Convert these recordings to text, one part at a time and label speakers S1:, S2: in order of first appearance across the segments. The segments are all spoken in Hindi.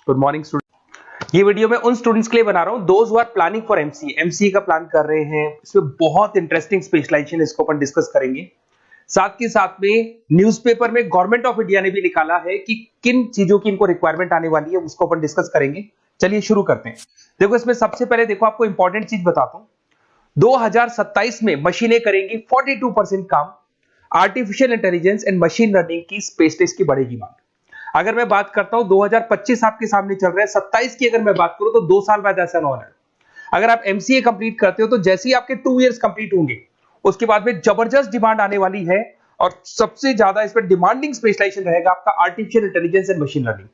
S1: Good morning student. ये वीडियो मैं उन स्टूडेंट्स के लिए बना रहा हूं those who are planning for MCA, MCA का प्लान कर रहे हैं। इसमें बहुत इंटरेस्टिंग स्पेशलाइजेशन इसको अपन डिस्कस करेंगे। साथ के साथ में न्यूज़पेपर में गवर्नमेंट ऑफ इंडिया ने भी निकाला है कि किन चीजों की इनको रिक्वायरमेंट आने वाली है, उसको अपन डिस्कस करेंगे। चलिए शुरू करते हैं। देखो इसमें सबसे पहले देखो आपको इंपॉर्टेंट चीज बताता हूं। 2027 में मशीनें करेंगी 42% काम। Artificial intelligence and machine learning की स्पेशलिस्ट की बढ़ेगी मांग। अगर मैं बात करता हूं 2025 आपके सामने चल रहा है, 27 की अगर मैं बात करूं तो 2 साल बाद ऐसा होना है। अगर आप एमसीए कंप्लीट करते हो तो जैसे ही आपके 2 इयर्स कंप्लीट होंगे उसके बाद में जबरदस्त डिमांड आने वाली है और सबसे ज्यादा इस पर डिमांडिंग स्पेशलाइजेशन रहेगा आपका artificial intelligence and machine learning.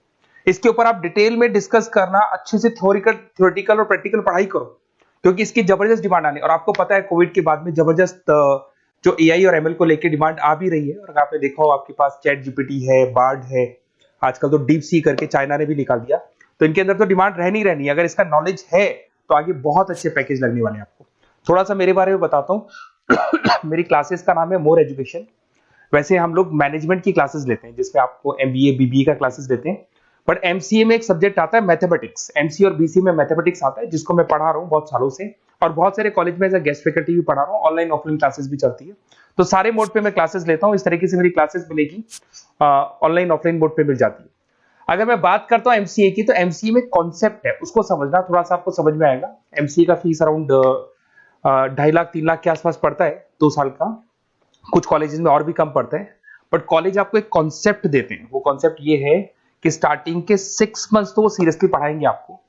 S1: इसके ऊपर आप डिटेल में डिस्कस करना, अच्छे से थ्योरेटिकल और प्रैक्टिकल पढ़ाई करो क्योंकि इसकी जबरदस्त डिमांड आने। और आपको पता है कोविड के बाद में जबरदस्त जो एआई और एमएल को लेकर डिमांड आ भी रही है। और आपने देखा हो आपके पास चैट जीपीटी है, बार्ड है, आजकल तो डीप सी करके चाइना ने भी निकाल दिया। तो इनके अंदर तो डिमांड रहनी रहनी है। अगर इसका नॉलेज है तो आगे बहुत अच्छे पैकेज लगने वाले हैं आपको। थोड़ा सा मेरे बारे में बताता हूँ। मेरी क्लासेस का नाम है मोर एजुकेशन। वैसे हम लोग मैनेजमेंट की क्लासेस लेते हैं जिसमें आपको एमबीए बीबीए का क्लासेस देते हैं। बट एमसीए में एक सब्जेक्ट आता है मैथमेटिक्स। एमसीए और बीसीए में मैथमेटिक्स आता है जिसको मैं पढ़ा रहा हूँ बहुत सालों से और बहुत सारे कॉलेज में एज अ गेस्ट फैकल्टी भी पढ़ा रहा हूँ। ऑनलाइन ऑफलाइन क्लासेस भी चलती है। तो सारे मोड पे मैं क्लासेस लेता हूँ। इस तरीके से मेरी क्लासेस मिलेगी, ऑनलाइन ऑफलाइन मोड पे मिल जाती है। अगर मैं बात करता हूँ एमसीए की, तो एमसीए में कॉन्सेप्ट है उसको समझना, थोड़ा सा आपको समझ में आएगा। एमसीए का फीस अराउंड 2.5 लाख 3 लाख के आसपास पड़ता है 2 साल का। कुछ कॉलेजेस में और भी कम पड़ता है। बट कॉलेज आपको एक कॉन्सेप्ट देते हैं। वो कॉन्सेप्ट ये है कि स्टार्टिंग के 6 मंथ्स तो वो सीरियसली पढ़ाएंगे आपको।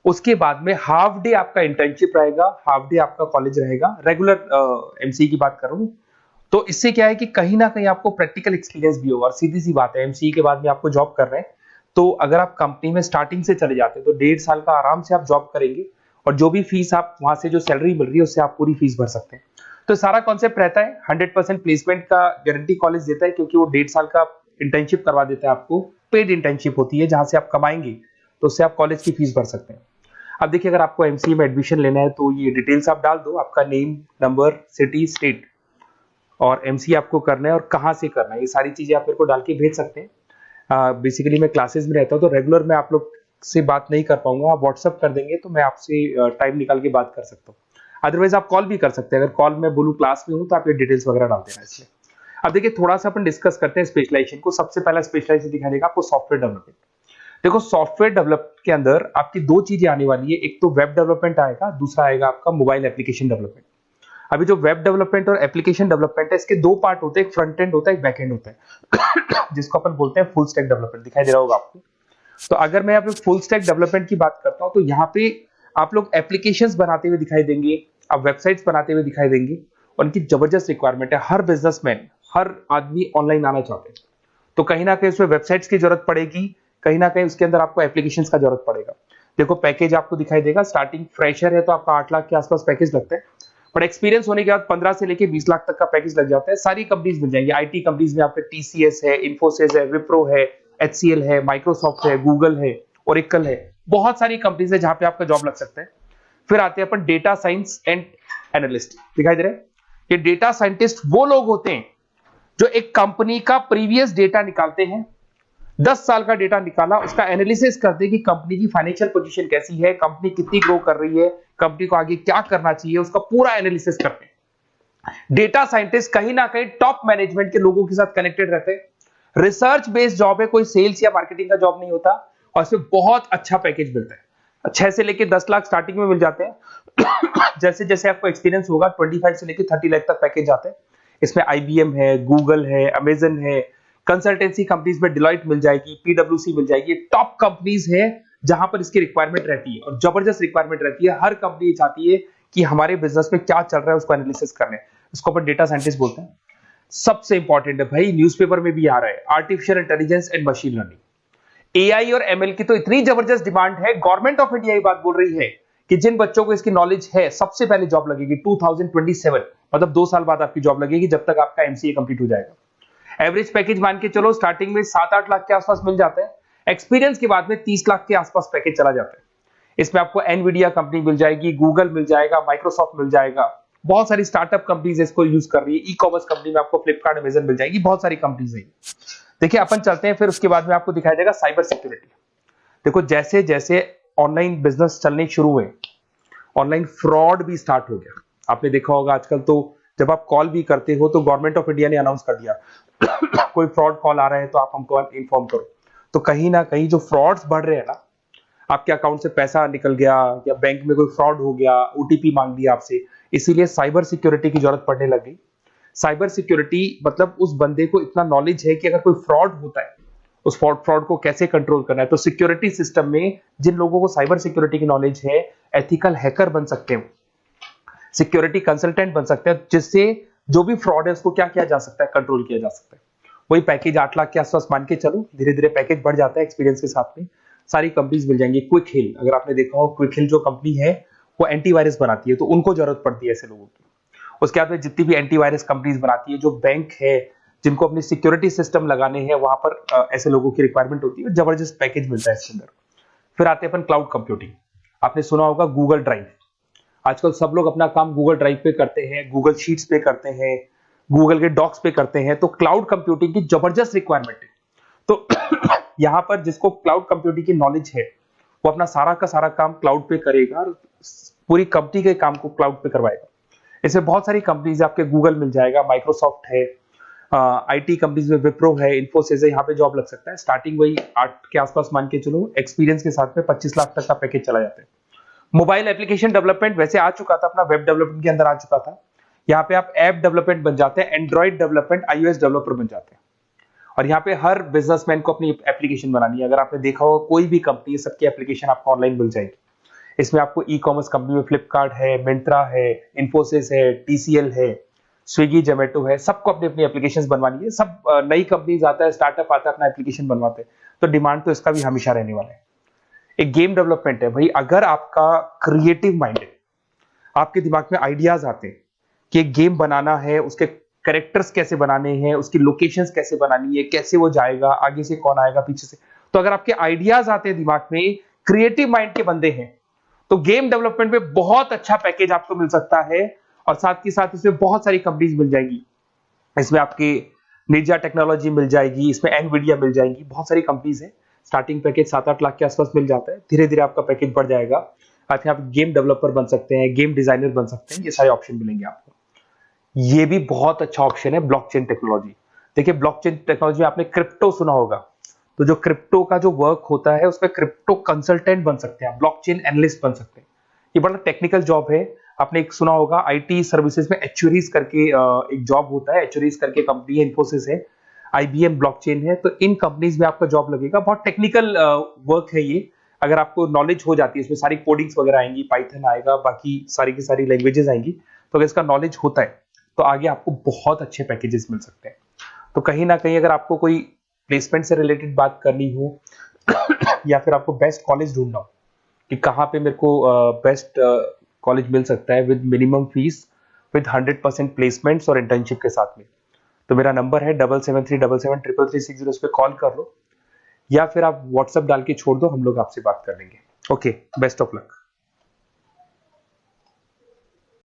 S1: उसके बाद में हाफ डे आपका इंटर्नशिप रहेगा, हाफ डे आपका कॉलेज रहेगा। रेगुलर एमसीए की बात कर रहा हूँ। तो इससे क्या है कि कहीं ना कहीं आपको प्रैक्टिकल एक्सपीरियंस भी होगा। और सीधी सी बात है, एमसीए के बाद में आपको जॉब कर रहे हैं तो अगर आप कंपनी में स्टार्टिंग से चले जाते हैं तो 1.5 साल का आराम से आप जॉब करेंगे और जो भी फीस आप वहां से जो सैलरी मिल रही है उससे आप पूरी फीस भर सकते हैं। तो सारा कॉन्सेप्ट रहता है। 100% प्लेसमेंट का गारंटी कॉलेज देता है क्योंकि वो 1.5 साल का इंटर्नशिप करवा देता है आपको। पेड इंटर्नशिप होती है जहां से आप कमाएंगे तो उससे आप कॉलेज की फीस भर सकते हैं। अब देखिए अगर आपको एमसीए में एडमिशन लेना है तो ये डिटेल्स आप डाल दो, आपका नेम, नंबर, सिटी, स्टेट और एमसीए आपको करना है और कहाँ से करना है। ये सारी चीजें आप मेरे को डाल के भेज सकते हैं। बेसिकली मैं क्लासेस में रहता हूँ तो रेगुलर मैं आप लोग से बात नहीं कर पाऊंगा। आप व्हाट्सअप कर देंगे तो मैं आपसे टाइम निकाल के बात कर सकता हूँ। अदरवाइज आप कॉल भी कर सकते हैं। अगर कॉल में बोलूँ क्लास में हूँ तो आप ये डिटेल्स वगैरह डाल देना इसमें। अब देखिए थोड़ा सा अपन डिस्कस करते हैं स्पेशलाइजेशन को। सबसे पहला स्पेशलाइजेशन दिखाई देगा आपको सॉफ्टवेयर डेवलपमेंट। देखो सॉफ्टवेयर डेवलप के अंदर आपकी 2 चीजें आने वाली है। एक तो वेब डेवलपमेंट आएगा, दूसरा आएगा आपका मोबाइल एप्लीकेशन डेवलपमेंट। अभी जो वेब डेवलपमेंट और एप्लीकेशन डेवलपमेंट है इसके 2 पार्ट होते हैं, एक फ्रंट एंड होता है, एक बैक एंड होता है जिसको अपन बोलते हैं फुल स्टैक डेवलपमेंट। दिखाई दे रहा होगा आपको। तो अगर मैं यहाँ पे फुल स्टैक डेवलपमेंट की बात करता हूँ तो यहाँ पे आप लोग एप्लीकेशंस बनाते हुए दिखाई देंगे, आप वेबसाइट्स बनाते हुए दिखाई देंगे। उनकी जबरदस्त रिक्वायरमेंट है। हर बिजनेसमैन, हर आदमी ऑनलाइन आना चाहते हैं तो कहीं ना कहीं उसमें वेबसाइट्स की जरूरत पड़ेगी, कहीं ना कहीं उसके अंदर आपको एप्लीकेशंस का जरूरत पड़ेगा। देखो पैकेज आपको दिखाई देगा। स्टार्टिंग फ्रेशर है तो आपका 8 लाख के आसपास पैकेज लगता है। बट एक्सपीरियंस होने के बाद 15 से लेके 20 लाख तक का पैकेज लग जाता है। सारी कंपनीज मिल जाएंगी। आईटी कंपनीज में आपके टीसीएस है, इन्फोसिस है, विप्रो है, एचसीएल है, माइक्रोसॉफ्ट है, गूगल है, ओरेकल है। बहुत सारी कंपनीज है जहां पे आपका जॉब लग सकता है। फिर आते हैं अपन डेटा साइंस एंड एनालिस्ट। दिखाई दे रहा है? ये डेटा साइंटिस्ट वो लोग होते हैं जो एक कंपनी का प्रीवियस डेटा निकालते हैं। 10 साल का डेटा निकाला, उसका एनालिसिस करते हैं कि कंपनी की फाइनेंशियल पोजीशन कैसी है, कंपनी कितनी ग्रो कर रही है, कंपनी को आगे क्या करना चाहिए, उसका पूरा एनालिसिस करते हैं। डेटा साइंटिस्ट कहीं ना कहीं टॉप मैनेजमेंट के लोगों के साथ कनेक्टेड रहते हैं। रिसर्च बेस्ड जॉब है, कोई सेल्स या मार्केटिंग का जॉब नहीं होता और इसमें बहुत अच्छा पैकेज मिलता है। 6 से लेके 10 लाख स्टार्टिंग में मिल जाते हैं। जैसे जैसे आपको एक्सपीरियंस होगा 25 से लेके 30 लाख तक पैकेज आते हैं। इसमें आईबीएम है, गूगल है, अमेजन है, कंसल्टेंसी कंपनीज में डिलॉयट मिल जाएगी, पीडब्ल्यूसी मिल जाएगी। टॉप कंपनीज है जहां पर इसकी रिक्वायरमेंट रहती है और जबरदस्त रिक्वायरमेंट रहती है। हर कंपनी चाहती है कि हमारे बिजनेस में क्या चल रहा है उसको एनालिसिस करने। इसको अपन डेटा साइंटिस्ट बोलते हैं। सबसे इंपॉर्टेंट है भाई, न्यूज़पेपर में भी आ रहा है, artificial intelligence and machine learning. AI और एमएल की तो इतनी जबरदस्त डिमांड है। गवर्नमेंट ऑफ इंडिया ये बात बोल रही है कि जिन बच्चों को इसकी नॉलेज है सबसे पहले जॉब लगेगी 2027, मतलब 2 साल बाद आपकी जॉब लगेगी जब तक आपका एमसीए कंप्लीट हो जाएगा। एवरेज पैकेज मान के चलो स्टार्टिंग में 7-8 लाख के आसपास मिल जाते हैं। एक्सपीरियंस के बाद में 30 लाख के आसपास पैकेज चला जाता है। इसमें आपको एनवीडिया कंपनी मिल जाएगी, गूगल मिल जाएगा, माइक्रोसॉफ्ट मिल जाएगा। बहुत सारी स्टार्टअप कंपनीज इसको यूज कर रही है। ई कॉमर्स कंपनी में आपको फ्लिपकार्ट, अमेजन मिल जाएगी। बहुत सारी कंपनीज है। देखिए अपन चलते हैं फिर उसके बाद में आपको दिखाई देगा साइबर सिक्योरिटी। देखो जैसे जैसे ऑनलाइन बिजनेस चलने शुरू हुए, ऑनलाइन फ्रॉड भी स्टार्ट हो गया। आपने देखा होगा आजकल तो जब आप कॉल भी करते हो तो गवर्नमेंट ऑफ इंडिया ने अनाउंस कर दिया कोई फ्रॉड कॉल आ रहा है तो आप हमको इन्फॉर्म करो। तो कहीं ना कहीं जो फ्रॉड्स बढ़ रहे हैं ना, आपके अकाउंट से पैसा निकल गया या बैंक में कोई फ्रॉड हो गया, ओटीपी मांग लिया आपसे, इसीलिए साइबर सिक्योरिटी की जरूरत पड़ने लगी। साइबर सिक्योरिटी मतलब उस बंदे को इतना नॉलेज है कि अगर कोई फ्रॉड होता है उस फ्रॉड को कैसे कंट्रोल करना है। तो सिक्योरिटी सिस्टम में जिन लोगों को साइबर सिक्योरिटी की नॉलेज है, एथिकल हैकर बन सकते हैं, सिक्योरिटी कंसल्टेंट बन सकते हैं, जिससे जो भी फ्रॉड है उसको क्या किया जा सकता है, कंट्रोल किया जा सकता है। वही पैकेज 8 लाख के आसपास मान के चलो, धीरे धीरे पैकेज बढ़ जाता है एक्सपीरियंस के साथ में। सारी कंपनीज मिल जाएंगी। क्विक हिल, अगर आपने देखा हो, क्विक हिल जो कंपनी है वो एंटीवायरस बनाती है, तो उनको जरूरत पड़ती है ऐसे लोगों की। उसके बाद में जितनी भी एंटीवायरस कंपनीज बनाती है, जो बैंक है जिनको अपनी सिक्योरिटी सिस्टम लगाने हैं, वहां पर ऐसे लोगों की रिक्वायरमेंट होती है। जबरदस्त पैकेज मिलता है इसके अंदर। फिर आते हैं अपन क्लाउड कंप्यूटिंग। आपने सुना होगा गूगल ड्राइव। आजकल सब लोग अपना काम गूगल ड्राइव पे करते हैं, गूगल शीट्स पे करते हैं, गूगल के डॉक्स पे करते हैं। तो क्लाउड कंप्यूटिंग की जबरदस्त रिक्वायरमेंट है। तो यहाँ पर जिसको क्लाउड कंप्यूटिंग की नॉलेज है वो अपना सारा का सारा काम क्लाउड पे करेगा और पूरी कंपनी के काम को क्लाउड पे करवाएगा। इसमें बहुत सारी कंपनीज, आपके गूगल मिल जाएगा, माइक्रोसॉफ्ट है, आईटी कंपनीज में विप्रो है, इन्फोसिस है, यहाँ पे जॉब लग सकता है। स्टार्टिंग वही 8 के आसपास मान के चलो, एक्सपीरियंस के साथ में 25 लाख तक का पैकेज चला जाता है। मोबाइल एप्लीकेशन डेवलपमेंट वैसे आ चुका था, अपना वेब डेवलपमेंट के अंदर आ चुका था। यहाँ पे आप ऐप डेवलपमेंट बन जाते हैं, एंड्रॉइड डेवलपमेंट, आईओएस डेवलपर बन जाते हैं। और यहाँ पे हर बिजनेसमैन को अपनी एप्लीकेशन बनानी है। अगर आपने देखा हो कोई भी कंपनी, सबकी एप्लीकेशन आपको ऑनलाइन मिल जाएगी। इसमें आपको ई कॉमर्स कंपनी में फ्लिपकार्ट है, मिंत्रा है, इन्फोसिस है, टीसीएल है, स्विगी, जोमेटो है, सबको अपनी अपनी एप्लीकेशन बनवानी है। सब नई कंपनीज आता है, स्टार्टअप आता है, अपना एप्लीकेशन बनवाते हैं। तो डिमांड तो इसका भी हमेशा रहने वाला है। एक गेम डेवलपमेंट है भाई। अगर आपका क्रिएटिव माइंड है, आपके दिमाग में आइडियाज आते हैं कि एक गेम बनाना है, उसके कैरेक्टर्स कैसे बनाने हैं, उसकी लोकेशंस कैसे बनानी है, कैसे वो जाएगा, आगे से कौन आएगा, पीछे से, तो अगर आपके आइडियाज आते हैं दिमाग में, क्रिएटिव माइंड के बंदे हैं, तो गेम डेवलपमेंट में बहुत अच्छा पैकेज आपको मिल सकता है। और साथ ही साथ इसमें बहुत सारी कंपनीज मिल जाएंगी। इसमें आपकी निंजा टेक्नोलॉजी मिल जाएगी, इसमें एनवीडिया मिल जाएंगी, बहुत सारी कंपनीज है। स्टार्टिंग पैकेज 7-8 लाख के आसपास मिल जाता है। धीरे धीरे आपका पैकेज बढ़ जाएगा। आप गेम डेवलपर बन सकते हैं, गेम डिजाइनर बन सकते हैं, ये सारे ऑप्शन मिलेंगे आपको। ये भी बहुत अच्छा ऑप्शन है ब्लॉकचेन टेक्नोलॉजी। देखिए ब्लॉकचेन टेक्नोलॉजी में आपने क्रिप्टो सुना होगा, तो जो क्रिप्टो का जो वर्क होता है उसमें क्रिप्टो कंसल्टेंट बन सकते हैं, ब्लॉकचेन एनालिस्ट बन सकते हैं। ये बड़ा टेक्निकल जॉब है। आपने एक सुना होगा आईटी सर्विसेज में एचुरीज करके एक जॉब होता है, एचुरीज करके कंपनी है, इन्फोसिस है, आईबीएम ब्लॉकचेन है। तो इन कंपनीज में आपका जॉब लगेगा। बहुत टेक्निकल वर्क है ये। अगर आपको नॉलेज हो जाती है, इसमें सारी कोडिंग्स वगैरह आएंगी, पाइथन आएगा, बाकी सारी की सारी लैंग्वेजेस आएंगी। तो अगर इसका नॉलेज होता है तो आगे आपको बहुत अच्छे पैकेजेस मिल सकते हैं। तो कहीं ना कहीं अगर आपको कोई प्लेसमेंट से रिलेटेड बात करनी हो या फिर आपको बेस्ट कॉलेज ढूंढना हो कि कहाँ पे मेरे को बेस्ट कॉलेज मिल सकता है with minimum fees, with 100% placements और इंटर्नशिप के साथ में, तो मेरा नंबर है 7737733360। उस पर कॉल कर लो या फिर आप व्हाट्सएप डाल के छोड़ दो, हम लोग आपसे बात कर लेंगे। Okay, best of luck.